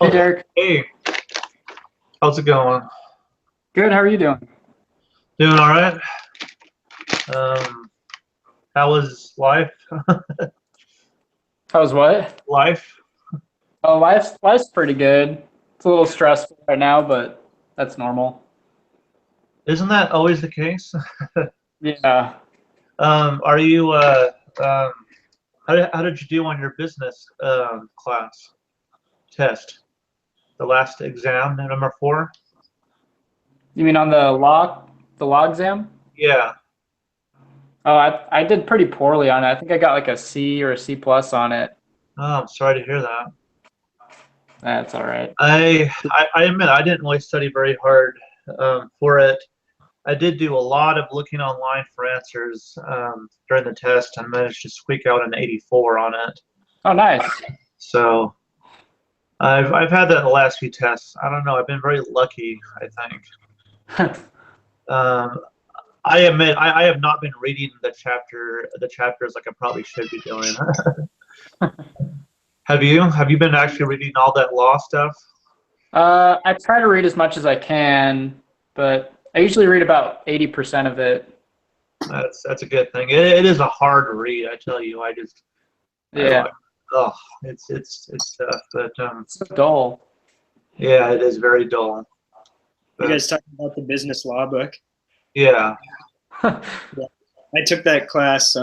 Hey, Derek. Hey, how's it going? Good. How are you doing? Doing all right. How was life? How's what? Life? Oh, life's pretty good. It's a little stressful right now, but that's normal. Isn't that always the case? Yeah. Are you? How did you do on your business class test? The last exam, number 4? You mean on the law exam? Yeah. Oh, I did pretty poorly on it. I think I got like a C or a C plus on it. Oh, I'm sorry to hear that. That's all right. I admit I didn't really study very hard for it. I did do a lot of looking online for answers during the test and managed to squeak out an 84 on it. Oh, nice. So I've had that in the last few tests. I don't know. I've been very lucky, I think. Um, I admit I have not been reading the chapters like I probably should be doing. Have you? Have you been actually reading all that law stuff? I try to read as much as I can, but I usually read about 80% of it. That's a good thing. It is a hard read, I tell you. Yeah. Oh, it's tough, but It's so dull. yeah, it is very dull. You But guys talking about the business law book? yeah, Yeah. I took that class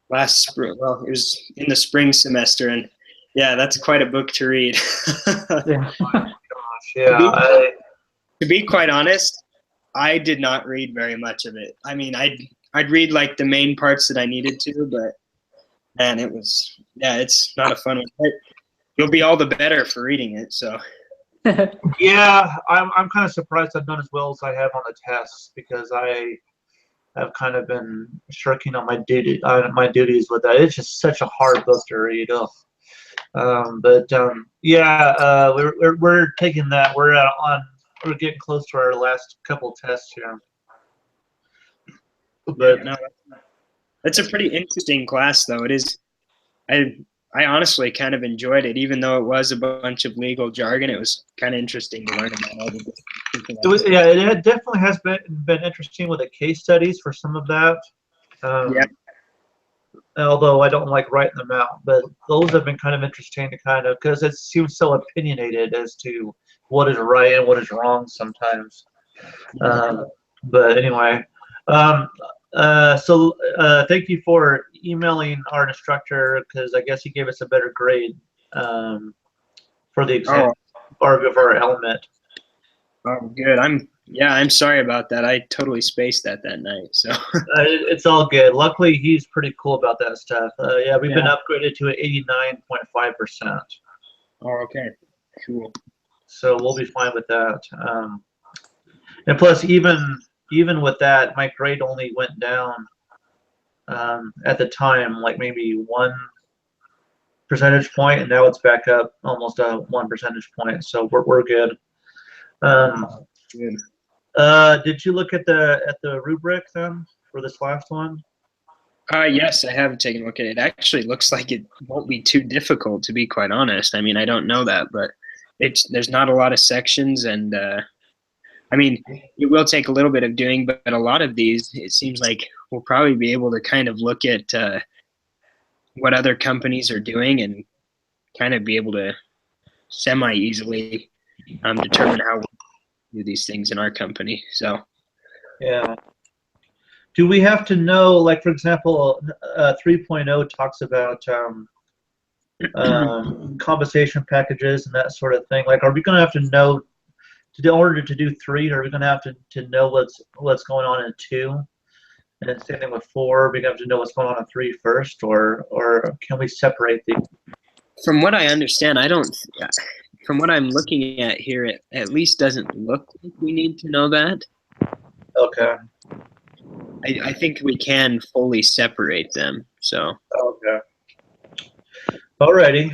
last spring. Well, it was in the spring semester, and yeah, that's quite a book to read. Yeah. gosh, yeah. To be quite honest, I did not read very much of it. I mean, I'd read like the main parts that I needed to, but man, it's not a fun one. But you'll be all the better for reading it. So Yeah, I'm kind of surprised I've done as well as I have on the tests because I have kind of been shirking on my duties with that. It's just such a hard book to read. Ugh. Yeah, we're taking that. We're getting close to our last couple tests here. But no, that's a pretty interesting class, though. It is. I honestly kind of enjoyed it, even though it was a bunch of legal jargon. It was kind of interesting to learn about all the different it definitely has been interesting with the case studies for some of that. Yeah. although I don't like writing them out. But those have been kind of interesting to kind of, because it seems so opinionated as to what is right and what is wrong sometimes. But anyway, um, thank you for emailing our instructor, because I guess he gave us a better grade for the exam or for our element. Oh, good. I'm sorry about that. I totally spaced that night. So It's all good. Luckily, he's pretty cool about that stuff. Yeah, we've been upgraded to an 89.5%. Oh, okay. Cool. So we'll be fine with that. And plus, even with that, my grade only went down at the time, like maybe 1 percentage point, and now it's back up almost 1 percentage point. So we're good. Good. Did you look at the rubric then for this last one? Yes, I have taken a look at it. It actually looks like it won't be too difficult, to be quite honest. I mean, I don't know that, but there's not a lot of sections, and I mean, it will take a little bit of doing, but a lot of these, it seems like we'll probably be able to kind of look at what other companies are doing and kind of be able to semi-easily determine how we do these things in our company. So yeah. Do we have to know, like, for example, 3.0 talks about compensation packages and that sort of thing? Like, are we going to have to know, in order to do 3, are we going to have to know what's going on in 2? And then same thing with 4, we have to know what's going on in 3 first, or can we separate these? from what I understand, from what I'm looking at here, it at least doesn't look like we need to know that. Okay. I think we can fully separate them. So. Okay. Alrighty.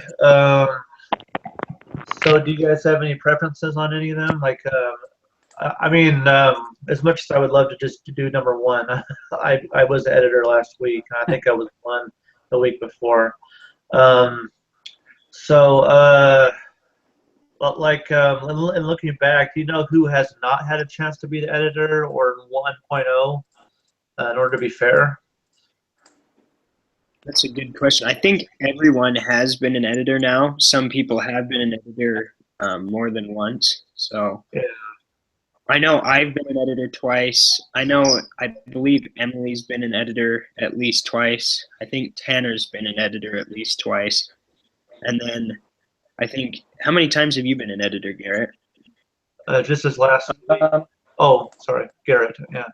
So do you guys have any preferences on any of them? Like, I mean, as much as I would love to just do number 1, I was the editor last week. I think I was 1 the week before. But like, in looking back, do you know who has not had a chance to be the editor or 1.0 in order to be fair? That's a good question. I think everyone has been an editor now. Some people have been an editor more than once. So yeah. I know I've been an editor twice. I believe Emily's been an editor at least twice. I think Tanner's been an editor at least twice. And then I think, how many times have you been an editor, Garrett? Just as last week. Oh, sorry, Garrett. Yeah.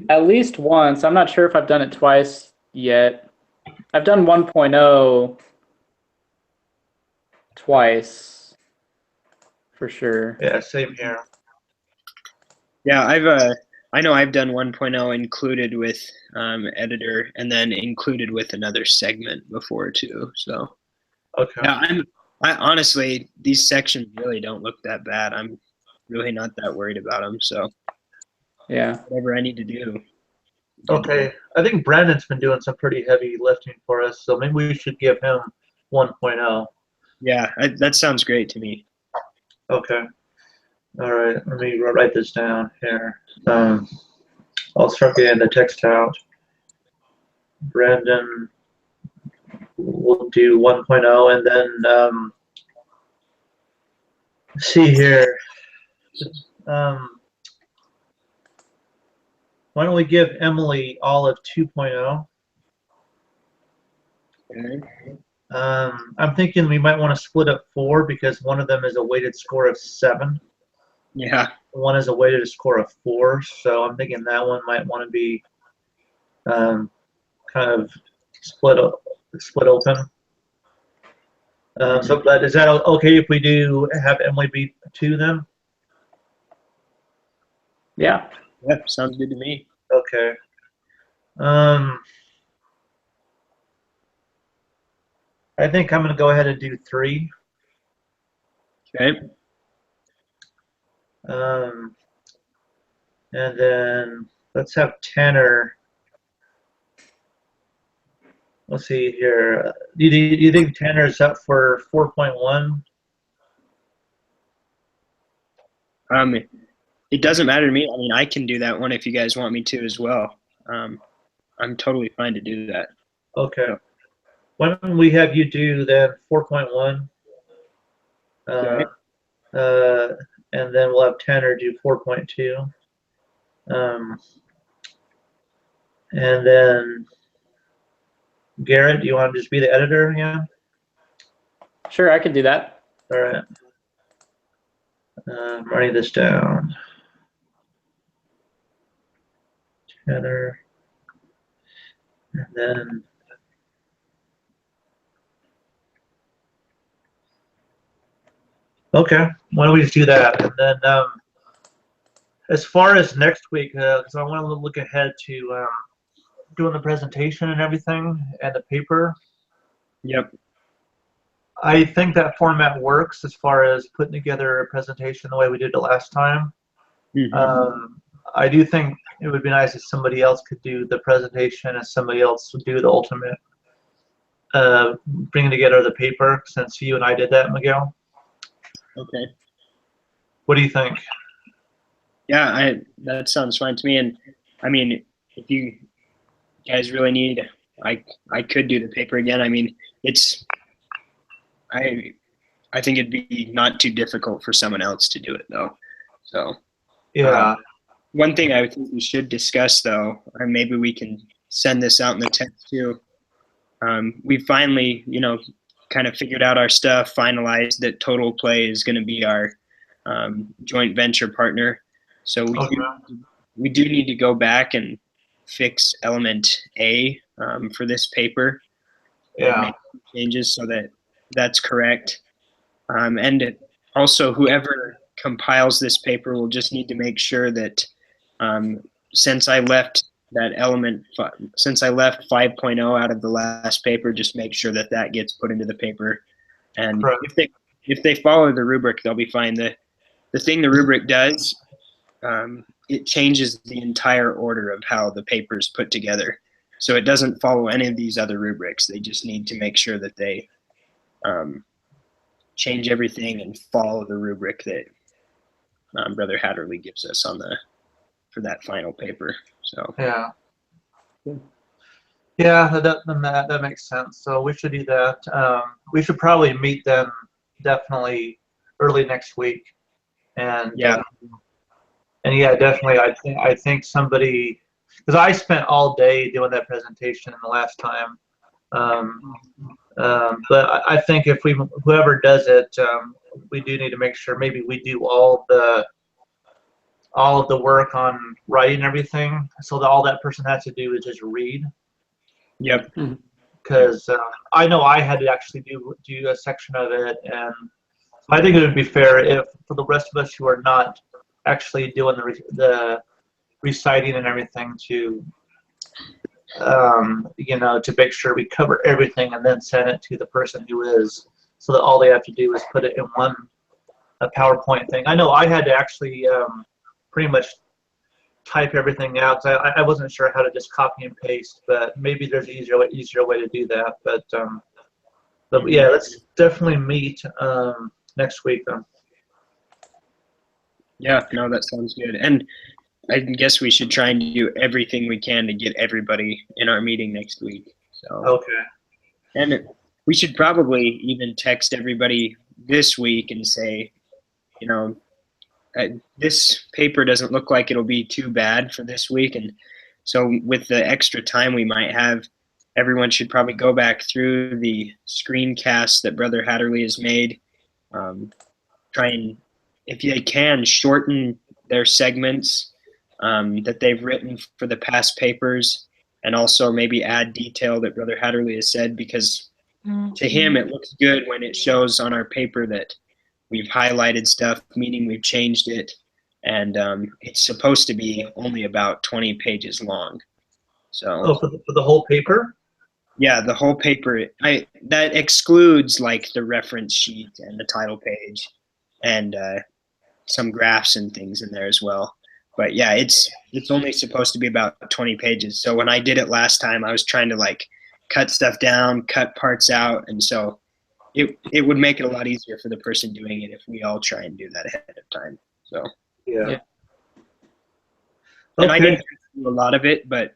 At least once. I'm not sure if I've done it twice yet. I've done 1.0 twice, for sure. Yeah, same here. Yeah, I know I've done 1.0 included with editor, and then included with another segment before too. So okay. Yeah, I honestly, these sections really don't look that bad. I'm really not that worried about them. So yeah, whatever I need to do. Okay, I think Brandon's been doing some pretty heavy lifting for us, so maybe we should give him 1.0. Yeah, that sounds great to me. Okay. All right, let me write this down here. I'll start getting the text out. Brandon will do 1.0, and then let's see here. Why don't we give Emily all of 2.0? Okay. I'm thinking we might want to split up 4 because one of them is a weighted score of 7. Yeah. One is a weighted score of 4, so I'm thinking that one might want to be kind of split open. But is that okay if we do have Emily be 2 then? Yeah. Yep, sounds good to me. Okay. I think I'm going to go ahead and do 3. Okay. And then let's have Tanner. Let's see here. Do you think Tanner's up for 4.1? it doesn't matter to me. I mean, I can do that one if you guys want me to as well. I'm totally fine to do that. Okay. Why don't we have you do then 4.1? Okay. And then we'll have Tanner do 4.2. And then Garrett, do you want to just be the editor again? Sure, I can do that. All right. I'm writing this down. Tanner. And then okay, why don't we just do that? And then as far as next week, because I want to look ahead to doing the presentation and everything and the paper. Yep. I think that format works as far as putting together a presentation the way we did it last time. Mm-hmm. I do think it would be nice if somebody else could do the presentation and somebody else would do the ultimate bringing together the paper, since you and I did that, Miguel. Okay. What do you think? Yeah, that sounds fine to me. And I mean, if you guys really need, I could do the paper again. I mean, I think it'd be not too difficult for someone else to do it though. So Yeah. one thing I think we should discuss though, or maybe we can send this out in the text too. We finally, kind of figured out our stuff, finalized that Total Play is going to be our joint venture partner. So we do need to go back and fix element A for this paper. Yeah. Make changes so that that's correct. And also, whoever compiles this paper will just need to make sure that since I left 5.0 out of the last paper, just make sure that that gets put into the paper. And if they follow the rubric, they'll be fine. The thing the rubric does, it changes the entire order of how the paper is put together. So it doesn't follow any of these other rubrics. They just need to make sure that they change everything and follow the rubric that Brother Hatterley gives us for that final paper. So yeah, that makes sense. So we should do that. We should probably meet them definitely early next week. And yeah, definitely. I think somebody, because I spent all day doing that presentation the last time. But I think if whoever does it, we do need to make sure maybe we do all of the work on writing everything, so that all that person has to do is just read. yep. Because I know I had to actually do a section of it, and I think it would be fair if for the rest of us who are not actually doing the reciting and everything to to make sure we cover everything and then send it to the person who is, so that all they have to do is put it in a PowerPoint thing. I know I had to actually pretty much type everything out. I wasn't sure how to just copy and paste, but maybe there's an easier way to do that. But yeah, let's definitely meet next week then. Yeah, no, that sounds good. And I guess we should try and do everything we can to get everybody in our meeting next week. So Okay. And we should probably even text everybody this week and say, this paper doesn't look like it'll be too bad for this week. And so with the extra time we might have, everyone should probably go back through the screencasts that Brother Hatterley has made. Try and, if they can, shorten their segments that they've written for the past papers, and also maybe add detail that Brother Hatterley has said, because to him it looks good when it shows on our paper that we've highlighted stuff, meaning we've changed it, and it's supposed to be only about 20 pages long. So for the whole paper? Yeah, the whole paper. That excludes like the reference sheet and the title page, and some graphs and things in there as well. But yeah, it's only supposed to be about 20 pages. So when I did it last time, I was trying to like cut stuff down, cut parts out, and so it would make it a lot easier for the person doing it if we all try and do that ahead of time. So Yeah. And I Okay. didn't do a lot of it, but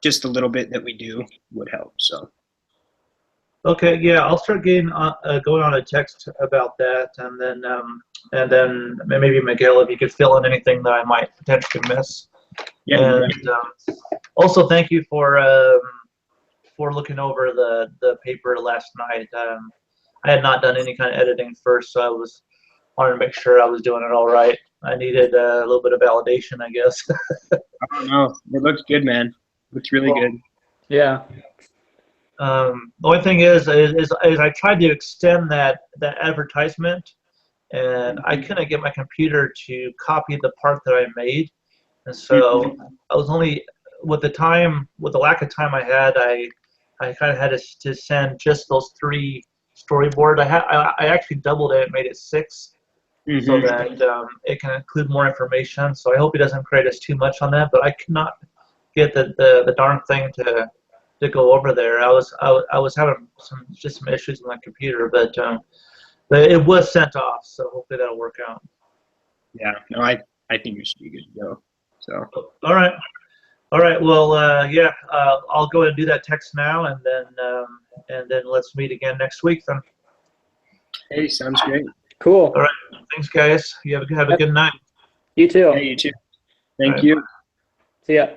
just a little bit that we do would help. So Okay, yeah, I'll start getting going on a text about that, and then maybe Miguel, if you could fill in anything that I might potentially miss. yeah, And also, thank you for looking over the paper last night. I had not done any kind of editing first, so I wanted to make sure I was doing it all right. I needed a little bit of validation, I guess. I don't know. It looks good, man. Looks really Well, good. Yeah. The only thing is I tried to extend that advertisement, and I couldn't get my computer to copy the part that I made, and so I was only with the lack of time I had, I kind of had to send just those 3 storyboard. I actually doubled it, made it 6, so that it can include more information. So I hope it doesn't create us too much on that, but I could not get the darn thing to go over there. I was having some issues with my computer, but it was sent off, so hopefully that'll work out. Yeah, no, I think we should be good to go. So All right. Well, yeah, I'll go ahead and do that text now, and then let's meet again next week. Then. hey, sounds great. Cool. All right. Thanks, guys. You have a good night. You too. Hey, you too. All Thank right, you. See ya.